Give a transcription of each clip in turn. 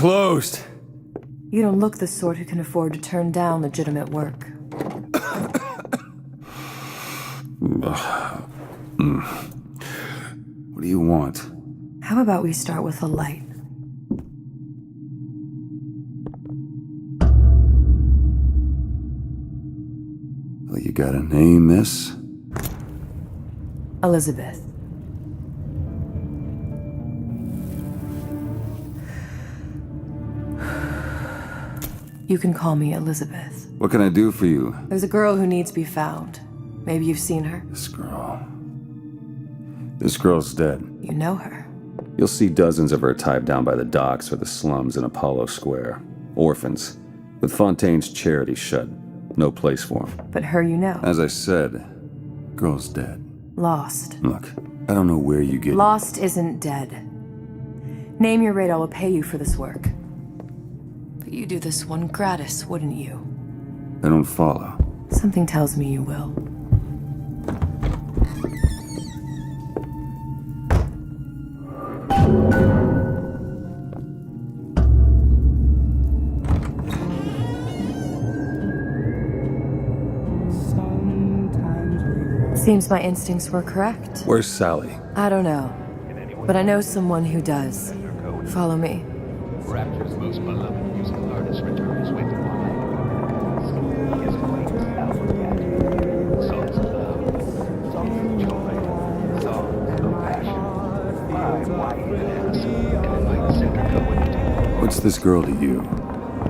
closed. You don't look the sort who can afford to turn down legitimate work. What do you want? How about we start with a light? Well, you got a name, miss? Elizabeth. You can call me Elizabeth. What can I do for you? There's a girl who needs to be found. Maybe you've seen her. This girl. This girl's dead. You know her. You'll see dozens of her tied down by the docks or the slums in Apollo Square. Orphans. With Fontaine's charity shut. No place for them. But her you know. As I said, girl's dead. Lost. Look, I don't know where you get... Lost isn't dead. Name your rate, I will pay you for this work. But you do this one gratis, wouldn't you? I don't follow. Something tells me you will. Seems my instincts were correct. Where's Sally? I don't know. But I know someone who does. Follow me. Rapture's most beloved musical artist returns with wine. Singing his greatest album yet. Songs of love, songs of joy, songs of passion. My wife and invite Centrico with it. What's this girl to you?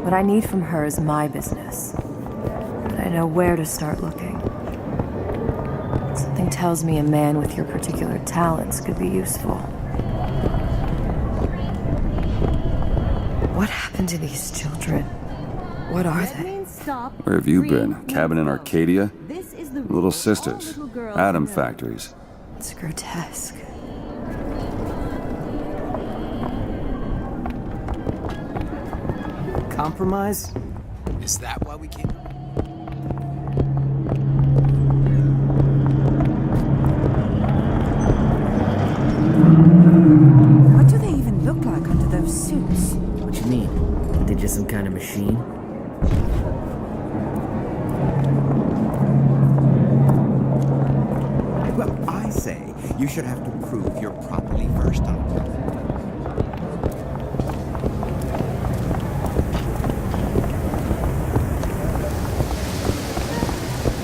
What I need from her is my business. But I know where to start looking. Something tells me a man with your particular talents could be useful. What happened to these children? What are they? Where have you been? Cabin in Arcadia? Little sisters. Atom factories. It's grotesque. Compromise? Is that why we came? What do they even look like under those suits? What you mean? Are they just some kind of machine? Well, I say you should have to prove you're properly versed on it.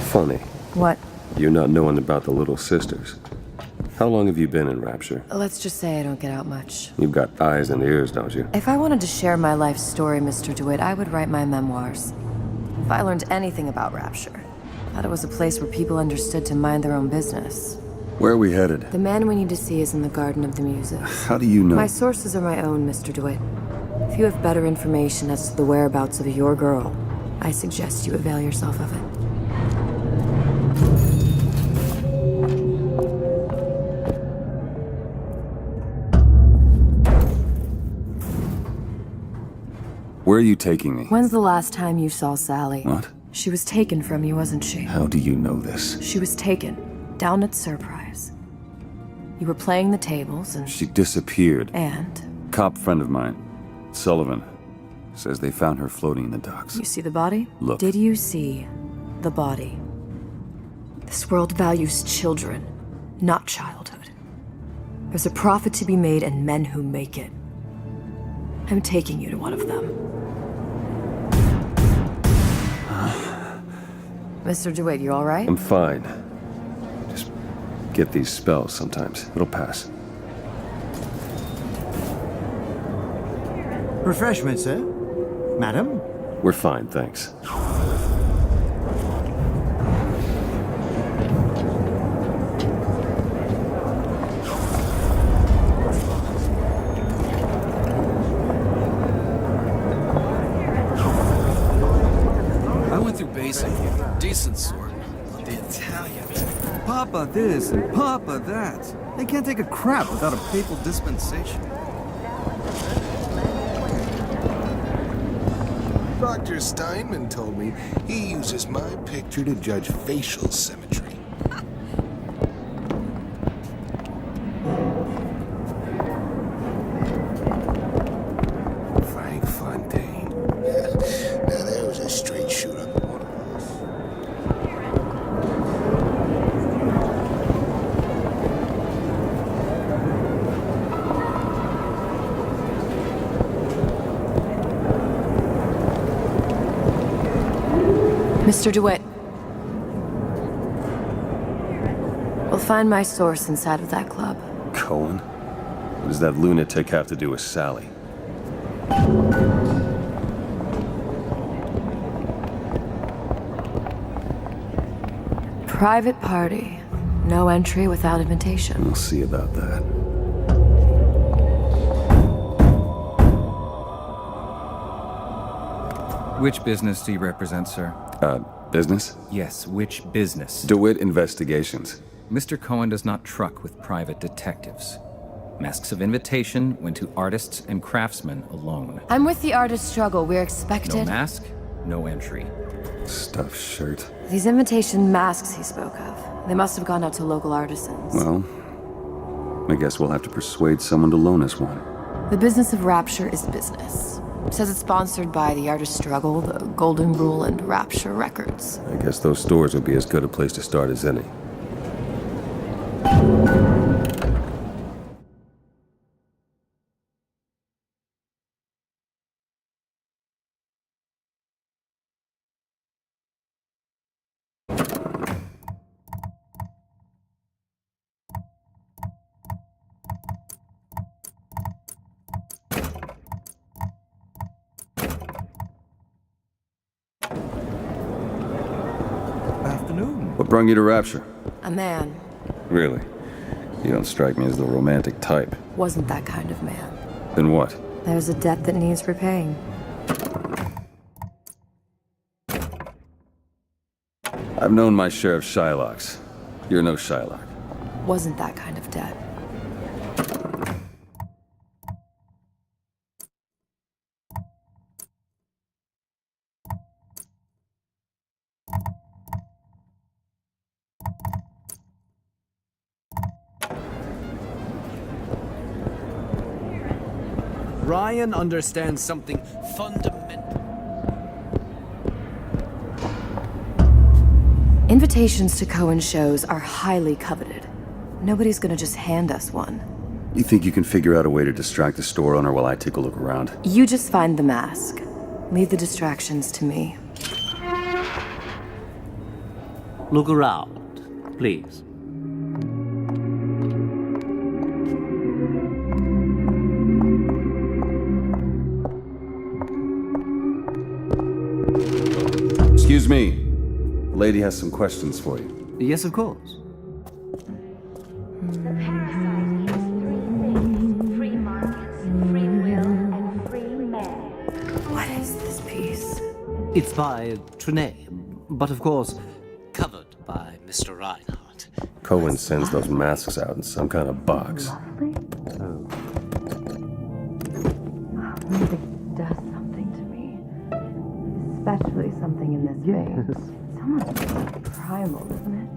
Funny. What? You not knowing about the Little Sisters. How long have you been in Rapture? Let's just say I don't get out much. You've got eyes and ears, don't you? If I wanted to share my life story, Mr. DeWitt, I would write my memoirs. If I learned anything about Rapture, I thought it was a place where people understood to mind their own business. Where are we headed? The man we need to see is in the Garden of the Muses. How do you know? My sources are my own, Mr. DeWitt. If you have better information as to the whereabouts of your girl, I suggest you avail yourself of it. Where are you taking me? When's the last time you saw Sally? What? She was taken from you, wasn't she? How do you know this? She was taken, down at Surprise. You were playing the tables and... She disappeared. And? Cop friend of mine, Sullivan, says they found her floating in the docks. You see the body? Look. Did you see the body? This world values children, not childhood. There's a profit to be made and men who make it. I'm taking you to one of them. Mr. DeWitt, you all right? I'm fine. Just get these spells sometimes. It'll pass. Refreshment, sir? Madam? We're fine, thanks. I went through basic, decent sort. The Italians. Papa this and Papa that. They can't take a crap without a papal dispensation. Dr. Steinman told me he uses my picture to judge facial symmetry. Frank, Mr. DeWitt. We'll find my source inside of that club. Cohen? What does that lunatic have to do with Sally? Private party. No entry without invitation. We'll see about that. Which business do you represent, sir? Business? Yes, which business? DeWitt Investigations. Mr. Cohen does not truck with private detectives. Masks of invitation went to artists and craftsmen alone. I'm with the artist struggle. We're expected. No mask, no entry. Stuffed shirt. These invitation masks he spoke of. They must have gone out to local artisans. Well, I guess we'll have to persuade someone to loan us one. The business of Rapture is business. Says it's sponsored by the Artist Struggle, the Golden Rule, and Rapture Records. I guess those stores would be as good a place to start as any. What brought you to Rapture? A man. Really? You don't strike me as the romantic type. Wasn't that kind of man. Then what? There's a debt that needs repaying. I've known my share of Shylocks. You're no Shylock. Wasn't that kind of debt. Ryan understands something fundamental. Invitations to Cohen shows are highly coveted. Nobody's gonna just hand us one. You think you can figure out a way to distract the store owner while I take a look around? You just find the mask. Leave the distractions to me. Look around, please. Excuse me. The lady has some questions for you. Yes, of course. The parasite has three things: free markets, free will, and free men. What is this piece? It's by Trine, but of course, covered by Mr. Reinhardt. Cohen sends those masks out in some kind of box. Music does something to me. Especially something in this face. Someone's primal, isn't it?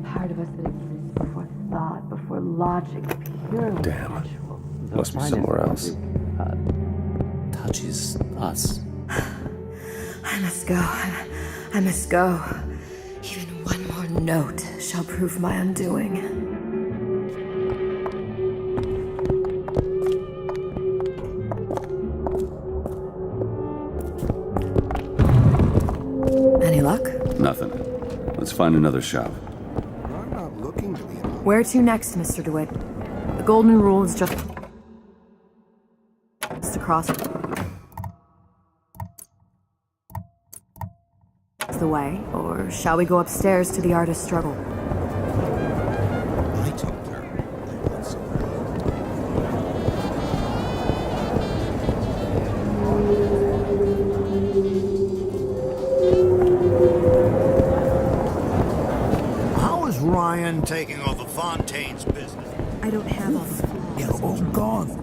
Part of us that exists before thought, before logic, purely Damn. sensual. Must be somewhere else. Touches us. I must go. I must go. Even one more note shall prove my undoing. Any luck? Nothing. Let's find another shop. I'm not looking to be an Where to next, Mr. DeWitt? The Golden Rule is just across the way, or shall we go upstairs to the Artist Struggle? I told her I want some. How is Ryan taking over Fontaine's business? I don't have all the They're all gone.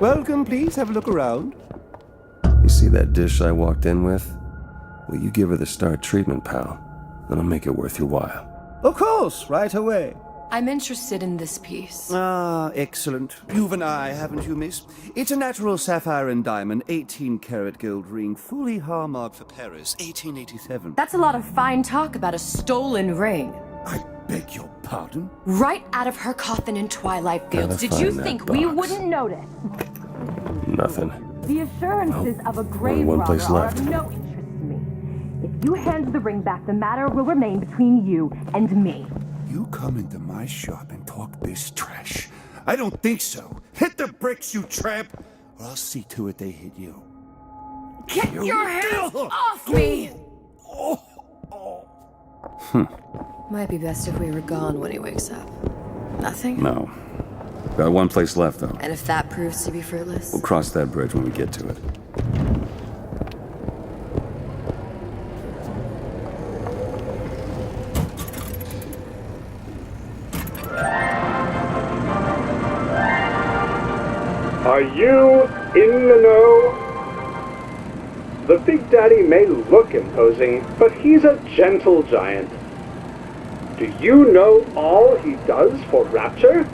Welcome, please. Have a look around. You see that dish I walked in with? Will you give her the star treatment, pal? That'll make it worth your while. Of course, right away. I'm interested in this piece. Ah, excellent. You've an eye, haven't you, miss? It's a natural sapphire and diamond, 18-karat gold ring, fully hallmarked for Paris, 1887. That's a lot of fine talk about a stolen ring. I beg your pardon? Right out of her coffin in Twilight Fields. Gotta Did you find that think we box. wouldn't notice? Nothing. The assurances of a grave only one robber place are left. of no interest to me. If you hand the ring back, the matter will remain between you and me. You come into my shop and talk this trash. I don't think so. Hit the bricks, you tramp, or I'll see to it they hit you. Get your hands off me! Might be best if we were gone when he wakes up. Nothing? No. Got one place left, though. And if that proves to be fruitless? We'll cross that bridge when we get to it. Are you in the know? The Big Daddy may look imposing, but he's a gentle giant. Do you know all he does for Rapture?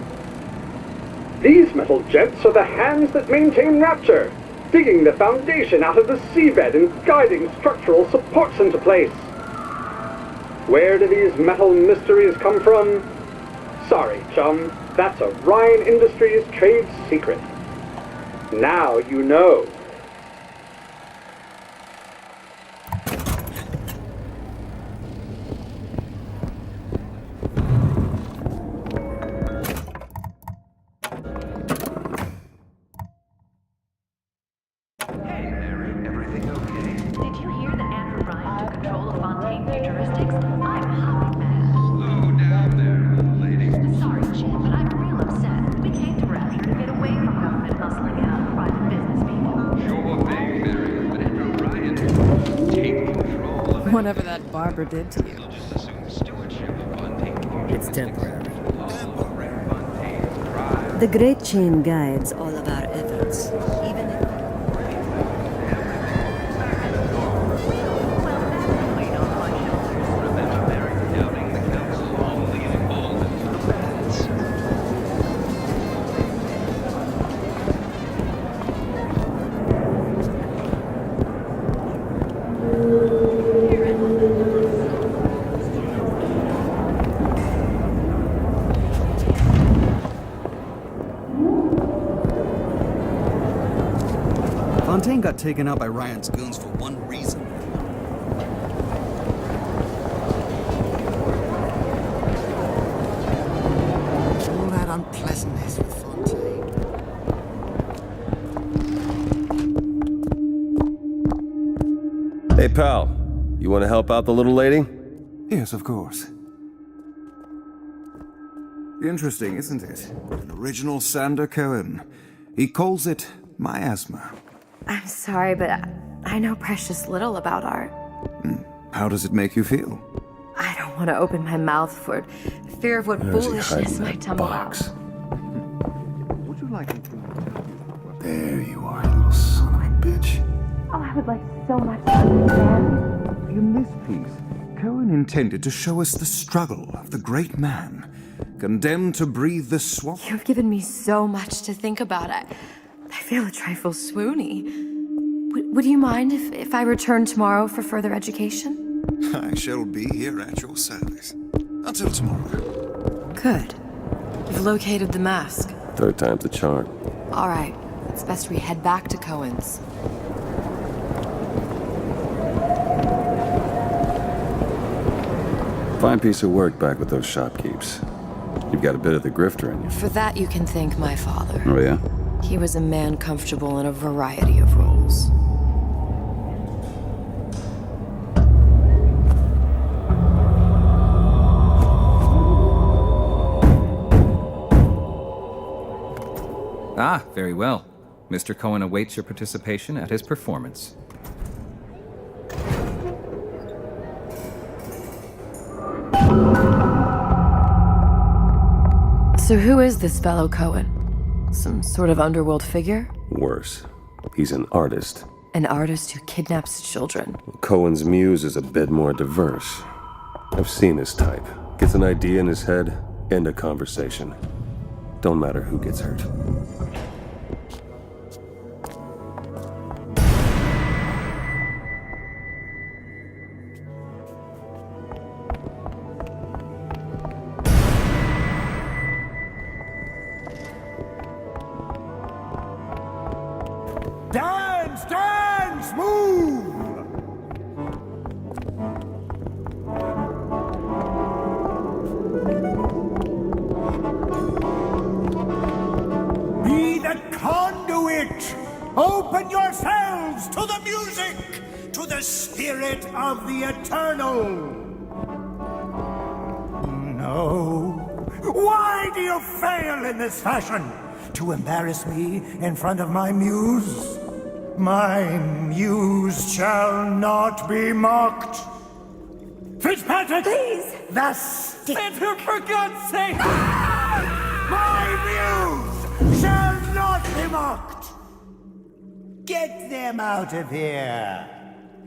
These metal jets are the hands that maintain Rapture, digging the foundation out of the seabed and guiding structural supports into place. Where do these metal mysteries come from? Sorry, chum, that's a Ryan Industries trade secret. Now you know. Did you hear that Andrew Ryan took control of Fontaine Futuristics? I'm hopping mad. Slow down there, lady. Sorry, Chip, but I'm real upset. We came to Rapture to get away from government hustling and other private business people. Sure thing, Mary, but Andrew Ryan take control of Whatever that barber did to you. He'll just assume stewardship of Fontaine It's temporary. Fontaine Drive. The Great Chain guides all of our efforts, even if... Remember, Mary, doubting the council only emboldens the bats. Fontaine got taken out by Ryan's goons for one reason. All that unpleasantness with Fontaine. Hey, pal. You want to help out the little lady? Yes, of course. Interesting, isn't it? An original Sander Cohen. He calls it miasma. I'm sorry, but I know precious little about art. How does it make you feel? I don't want to open my mouth for fear of what Where's he foolishness hiding might that tumble box? out. Would you like to... There you are, you little son of a bitch. Oh, I would like so much to understand. In this piece, Cohen intended to show us the struggle of the great man, condemned to breathe the swamp. You've given me so much to think about. I feel a trifle swoony. Would you mind if I return tomorrow for further education? I shall be here at your service. Until tomorrow. Good. You've located the mask. Third time's the charm. All right. It's best we head back to Cohen's. Fine piece of work back with those shopkeeps. You've got a bit of the grifter in you. For that, you can thank my father. Oh, yeah? He was a man comfortable in a variety of roles. Ah, very well. Mr. Cohen awaits your participation at his performance. So who is this fellow Cohen? Some sort of underworld figure? Worse. He's an artist. An artist who kidnaps children. Cohen's muse is a bit more diverse. I've seen his type. Gets an idea in his head, end a conversation. Don't matter who gets hurt. music to the spirit of the eternal. No. Why do you fail in this fashion? To embarrass me in front of my muse? My muse shall not be mocked. Fitzpatrick! Please! The stick! For God's sake! My muse shall not be mocked! Get them out of here!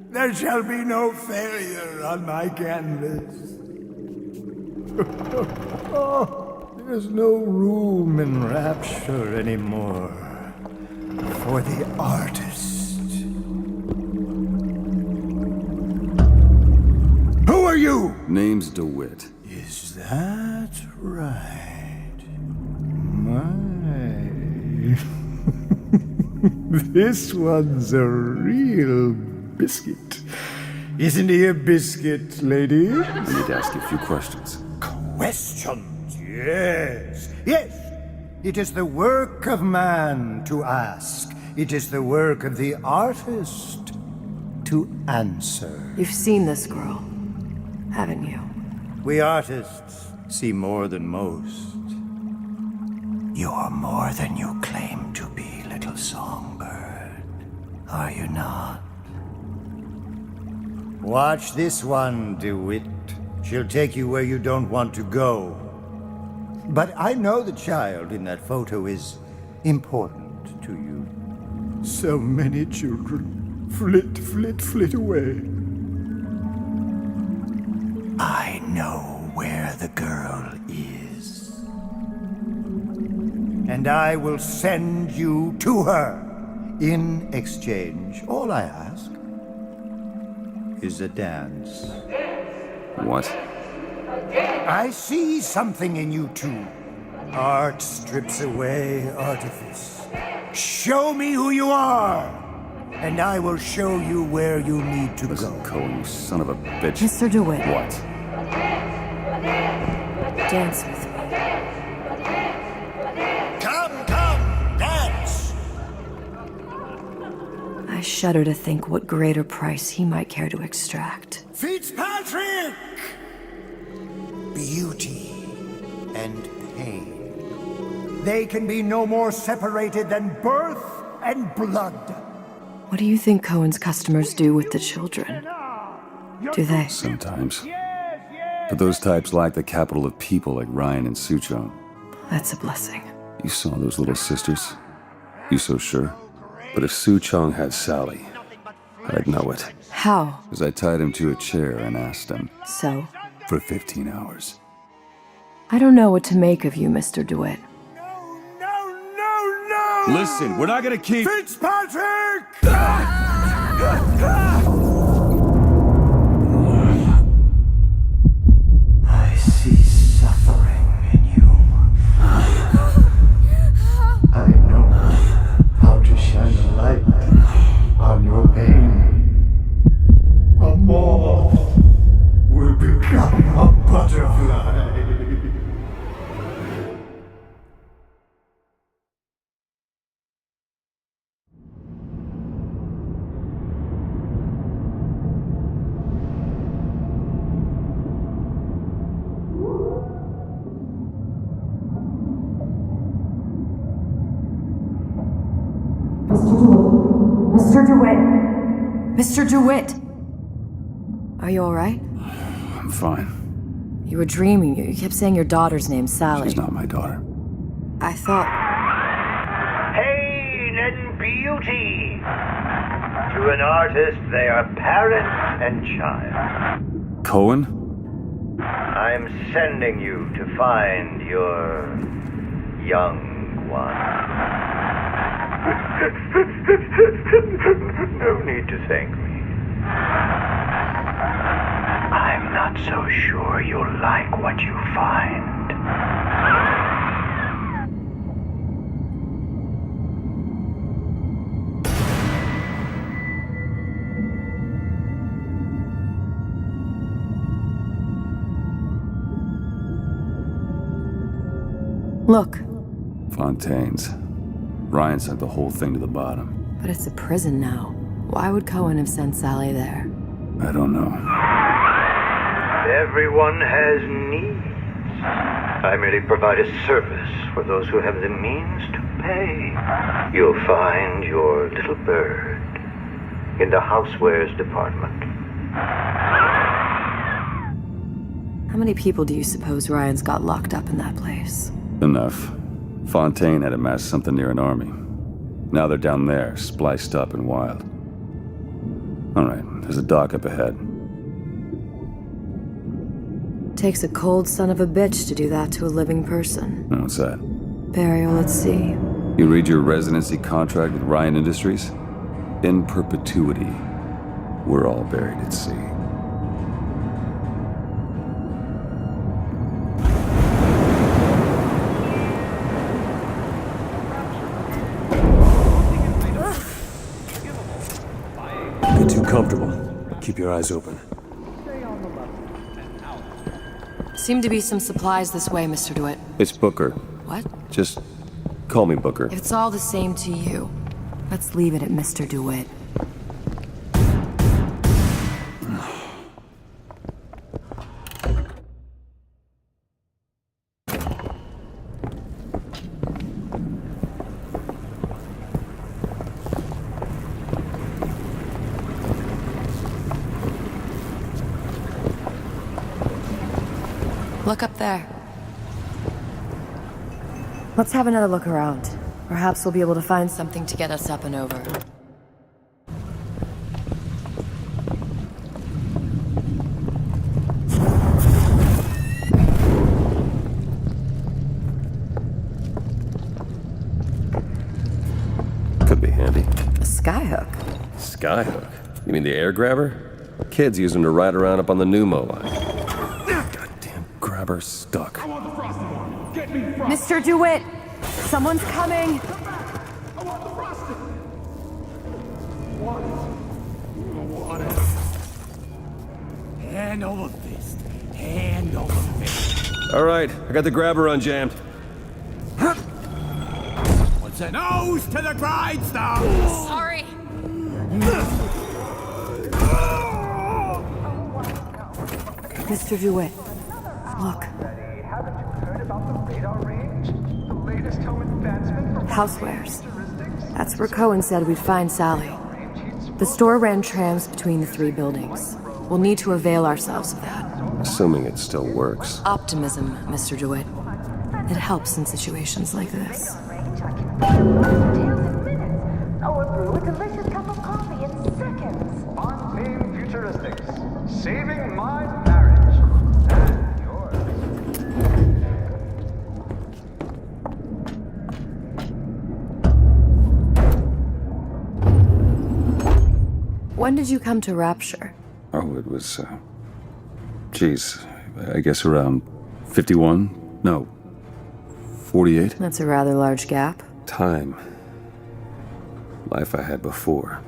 There shall be no failure on my canvas. There's no room in rapture anymore for the artist. Who are you? Name's DeWitt. Is that right? My. This one's a real biscuit. Isn't he a biscuit, lady? I need to ask you a few questions. Questions, yes. Yes. It is the work of man to ask. It is the work of the artist to answer. You've seen this girl, haven't you? We artists see more than most. You're more than you claim to be, little songbird. Are you not? Watch this one, DeWitt. She'll take you where you don't want to go. But I know the child in that photo is important to you. So many children flit, flit, flit away. I know where the girl is. And I will send you to her. In exchange, all I ask is a dance. What? I see something in you two. Art strips away artifice. Show me who you are, and I will show you where you need to Listen, go. Cohen, you son of a bitch. Mr. DeWitt. What? Dance with me. Come, dance! I shudder to think what greater price he might care to extract. Fitzpatrick! Beauty and pain. They can be no more separated than birth and blood. What do you think Cohen's customers do with the children? Do they? Sometimes. But those types lack the capital of people like Ryan and Suchong. That's a blessing. You saw those little sisters? You so sure? But if Suchong had Sally, I'd know it. How? Because I tied him to a chair and asked him. So? For 15 hours. I don't know what to make of you, Mr. DeWitt. No! Listen, we're not gonna keep... Fitzpatrick! I see suffering in you. I know how to shine a light on your pain. A moth will become a butterfly. Mr. DeWitt! Mr. DeWitt! Are you alright? I'm fine. You were dreaming. You kept saying your daughter's name, Sally. She's not my daughter. I thought... Pain and beauty! To an artist, they are parent and child. Cohen? I'm sending you to find your young one. No need to thank me. I'm not so sure you'll like what you find. Look. Fontaine's. Ryan sent the whole thing to the bottom. But it's a prison now. Why would Cohen have sent Sally there? I don't know. Everyone has needs. I merely provide a service for those who have the means to pay. You'll find your little bird in the housewares department. How many people do you suppose Ryan's got locked up in that place? Enough. Fontaine had amassed something near an army. Now they're down there, spliced up and wild. Alright, there's a dock up ahead. Takes a cold son of a bitch to do that to a living person. What's that? Burial, let's see. You read your residency contract with Ryan Industries? In perpetuity, we're all buried at sea. Get too comfortable. Keep your eyes open. Seem to be some supplies this way, Mr. DeWitt. It's Booker. What? Just call me Booker. If it's all the same to you, let's leave it at Mr. DeWitt. Look up there. Let's have another look around. Perhaps we'll be able to find something to get us up and over. Could be handy. A skyhook? Skyhook? You mean the air grabber? Kids use them to ride around up on the Numo line. Grabber stuck. Mr. DeWitt! Someone's coming! Hand over fist. Hand over fist. All right, I got the grabber unjammed. What's that? Nose to the grindstone! Sorry! Mr. DeWitt, look. Housewares. That's where Cohen said we'd find Sally. The store ran trams between the three buildings. We'll need to avail ourselves of that. Assuming it still works. Optimism, Mr. DeWitt. It helps in situations like this. Or brew a delicious cup of coffee in seconds. Fontaine Futuristics. Saving my marriage. And yours. When did you come to Rapture? Oh, it was, geez, I guess around 51? No, 48? That's a rather large gap. Time. Life I had before.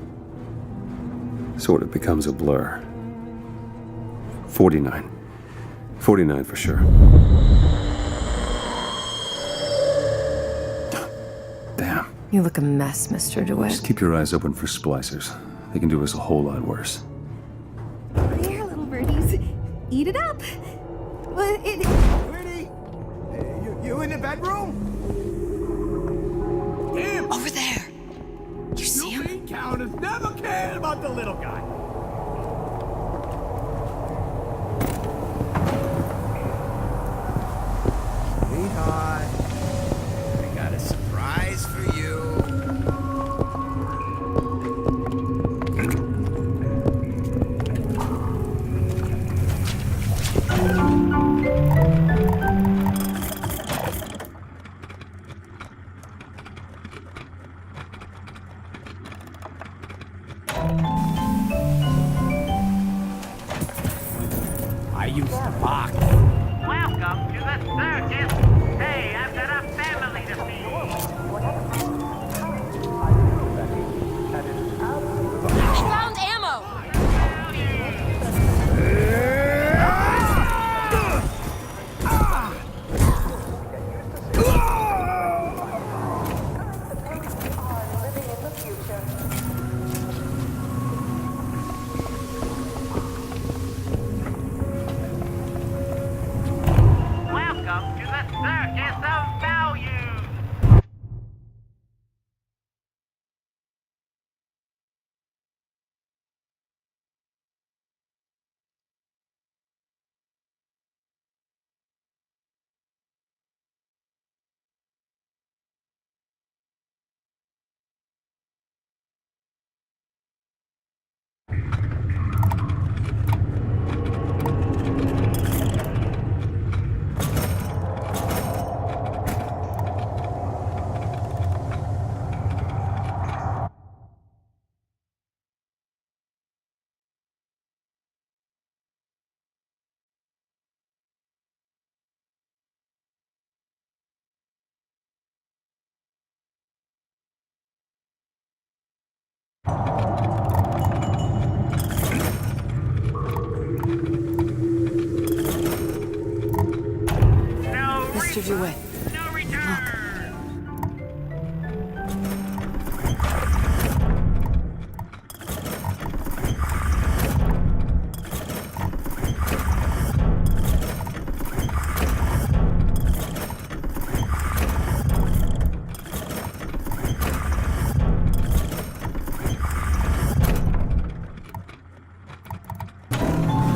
Sort of becomes a blur. 49. 49 for sure. Damn. You look a mess, Mr. DeWitt. Just keep your eyes open for splicers. They can do us a whole lot worse. Here, little birdies. Eat it up. Birdie! You in the bedroom? Him! Over there! You see him? Bean counters never cared about the little guy. Sweetheart, I got a surprise for you. I used to bark. Welcome to the circus. Hey, I've got a family to feed. I found ammo!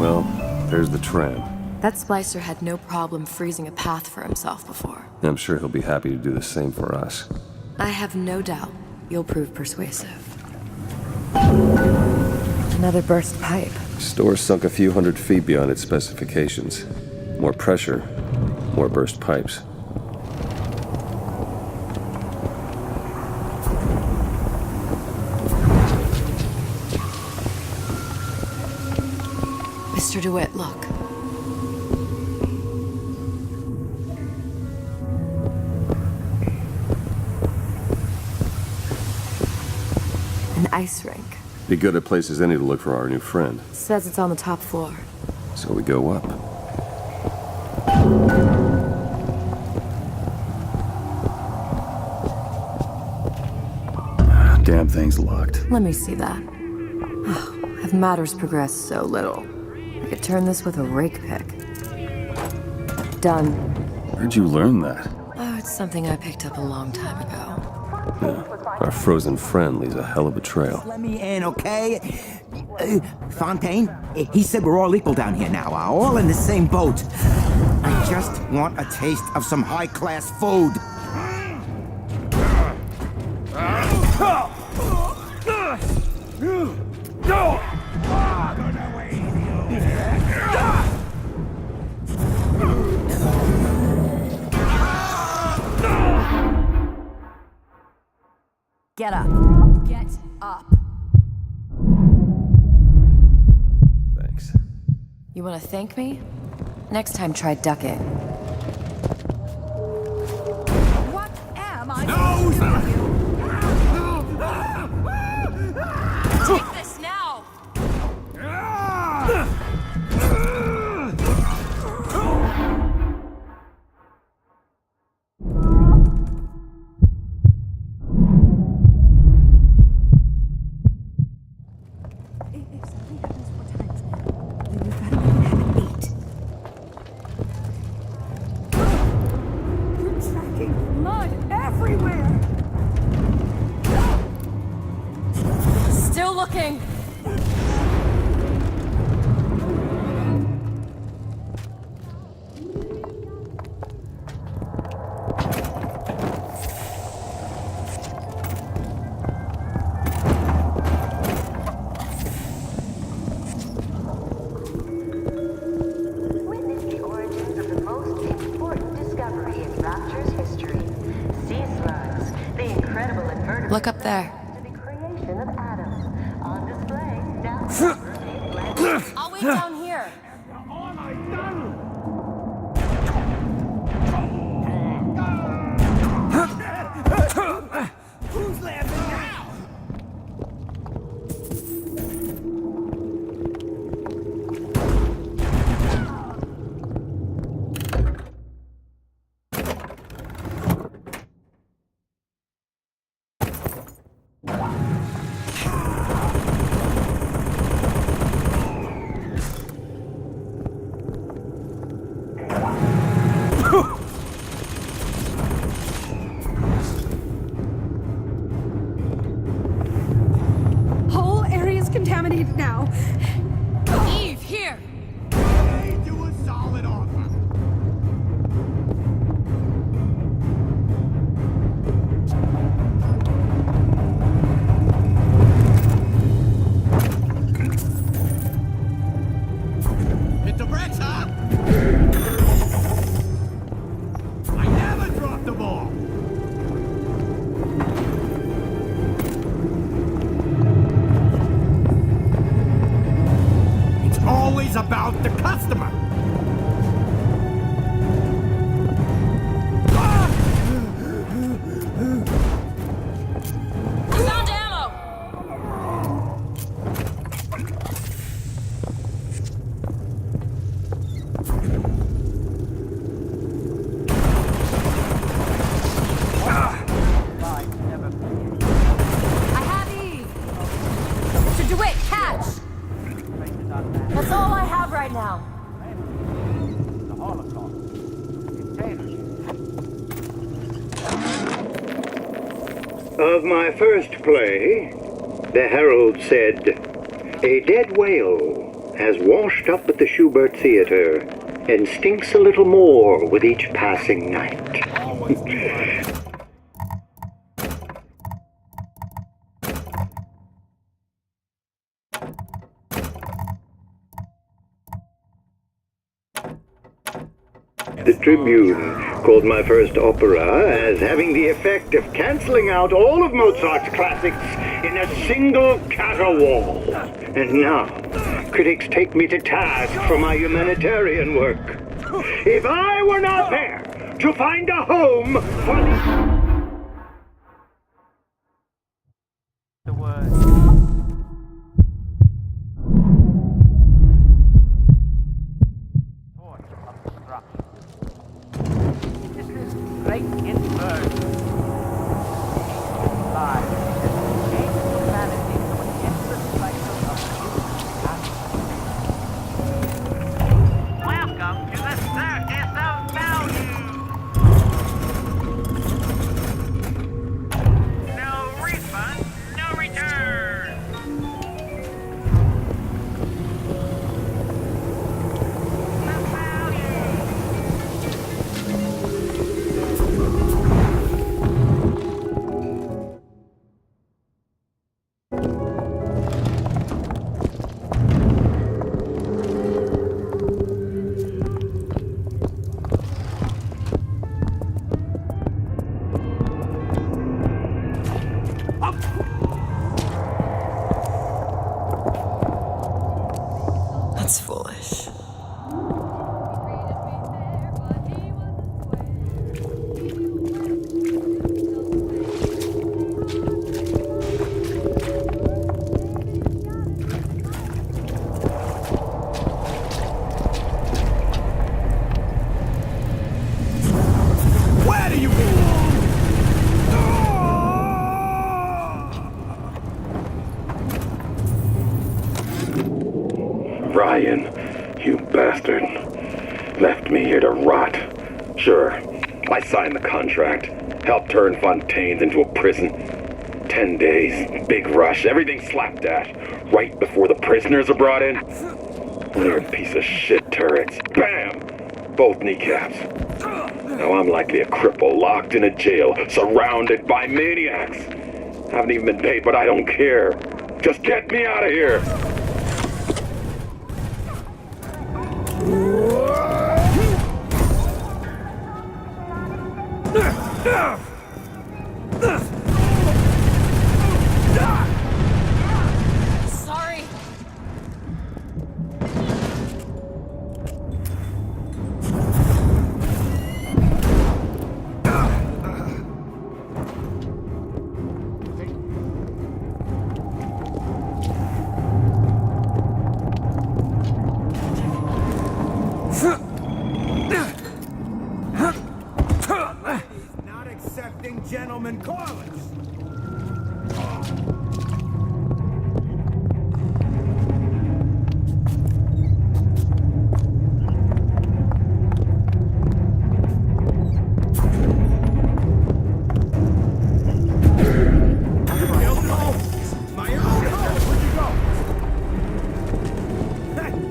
Well, there's the tram. That splicer had no problem freezing a path for himself before. I'm sure he'll be happy to do the same for us. I have no doubt you'll prove persuasive. Another burst pipe. Store sunk a few hundred feet beyond its specifications. More pressure, more burst pipes. Mr. DeWitt, look. An ice rink. Be good at places any to look for our new friend. Says it's on the top floor. So we go up. Damn thing's locked. Let me see that. Oh, have matters progressed so little? I could turn this with a rake pick. Done. Where'd you learn that? Oh, it's something I picked up a long time ago. Yeah. Our frozen friend leaves a hell of a trail. Let me in, okay? Fontaine, he said we're all equal down here now, all in the same boat. I just want a taste of some high-class food. Get up. Get up. Thanks. You want to thank me? Next time, try ducking. What am I Take this now! Mud everywhere! Still looking! Witness the origins of the most important discovery in Rapture's history. Sea slugs, the incredible invertebrates. Look up there. To the creation of atoms. On display down I'll wait down here. Who's laughing now? Whole area's contaminated now. Eve, here! Made you a solid offer. Hit the brakes, huh? I never dropped the ball. It's always about the customer. Found ammo! I have Eve! Mr. DeWitt, catch! That's all I have right now. Of my first play, the Herald said, "A dead whale has washed up at the Schubert Theater and stinks a little more with each passing night. The Tribune called my first opera as having the effect of cancelling out all of Mozart's classics in a single caterwaul. And now, critics take me to task for my humanitarian work. If I were not there to find a home for The word. This is great inversion. Live. Change humanity to an endless cycle of welcome to the circus of value. No refund, no return. That's foolish. Where do you Ryan, you bastard. Left me here to rot. Sure, I signed the contract. Helped turn Fontaine's into a prison. 10 days, big rush, everything slapdash. Right before the prisoners are brought in. Weird piece of shit turrets. Bam! Both kneecaps. Now I'm likely a cripple locked in a jail, surrounded by maniacs. Haven't even been paid, but I don't care. Just get me out of here! Sorry. not accepting gentlemen callers?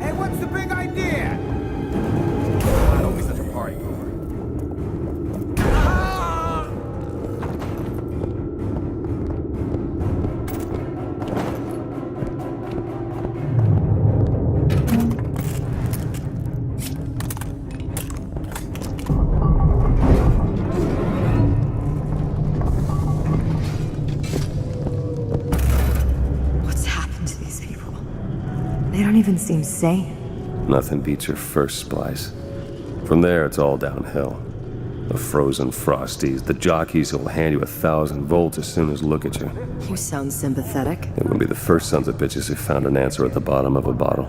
Hey, what's the big idea? Don't be such a party pooper. What's happened to these people? They don't even seem sane. Nothing beats your first splice. From there, it's all downhill. The frozen frosties, the jockeys who'll hand you 1,000 volts as soon as look at you. You sound sympathetic. They wouldn't be the first sons of bitches who found an answer at the bottom of a bottle.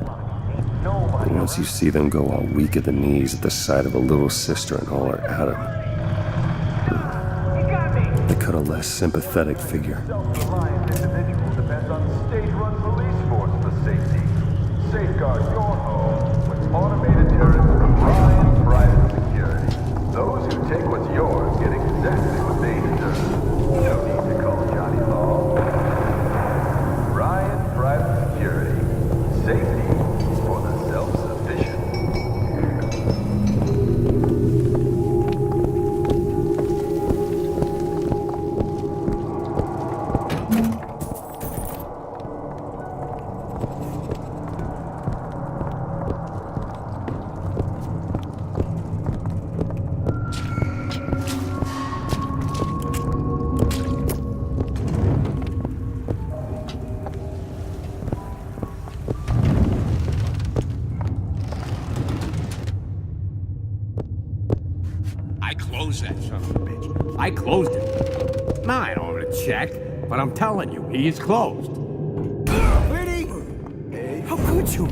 But once you see them go all weak at the knees at the sight of a little sister and all her Adam, they cut a less sympathetic figure. Self-reliant individual depends on state-run police force for safety. Safeguard your home with automated turrets from Ryan Private Security. Those who take what's yours get exactly what they deserve. No need to call Johnny Law. Ryan Private Security. Safety for I closed it. Now I don't want to check, but I'm telling you, he is closed. Pretty! How could you?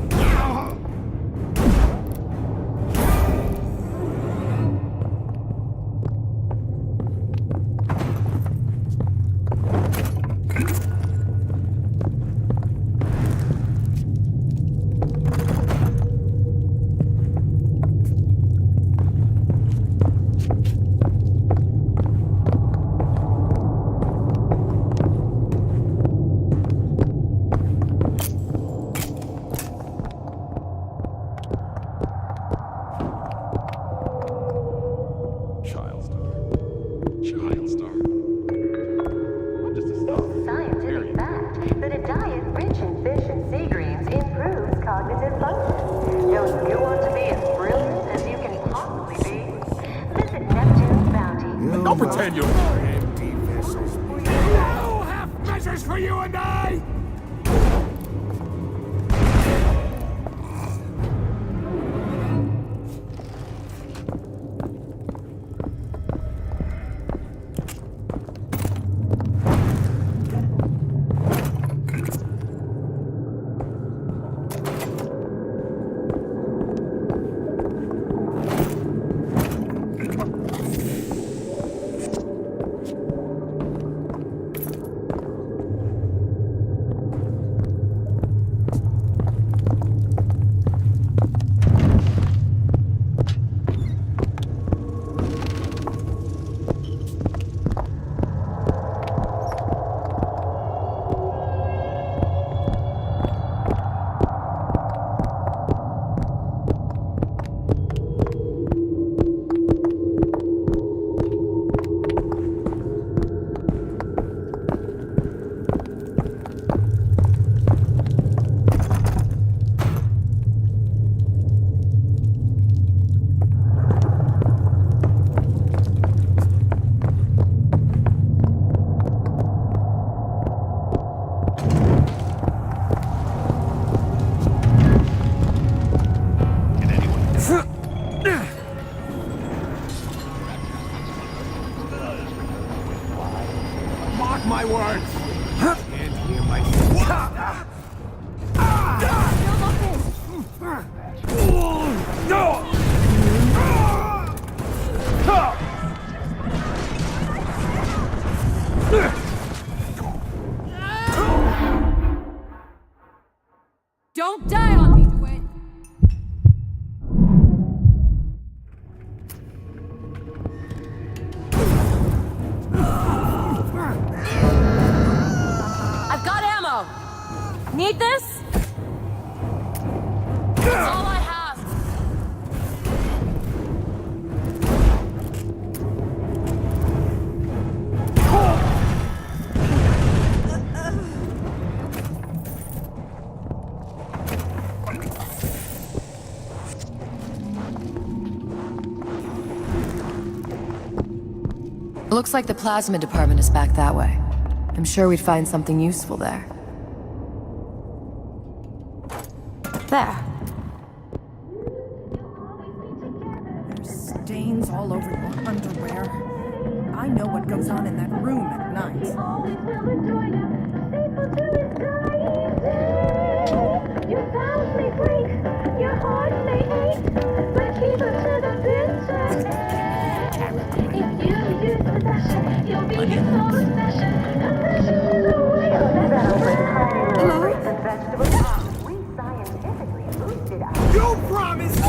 Scientific fact that a diet rich in fish and sea greens improves cognitive function. Don't you want to be as brilliant as you can possibly be? Visit Neptune's Bounty. Don't pretend you're empty vessels. No half measures for you and I! Mark my words. Can't hear my. Don't die on me, DeWitt! I've got ammo! Need this? That's all I have. Looks like the plasma department is back that way. I'm sure we'd find something useful there. There. There's stains all over your underwear. I know what goes on in that room at night. Your vows may break, your heart may ache, but keep it to the bitter. If you use possession, you'll be his sole possession. Possession is a whale. Hello? We scientifically boosted our... You promised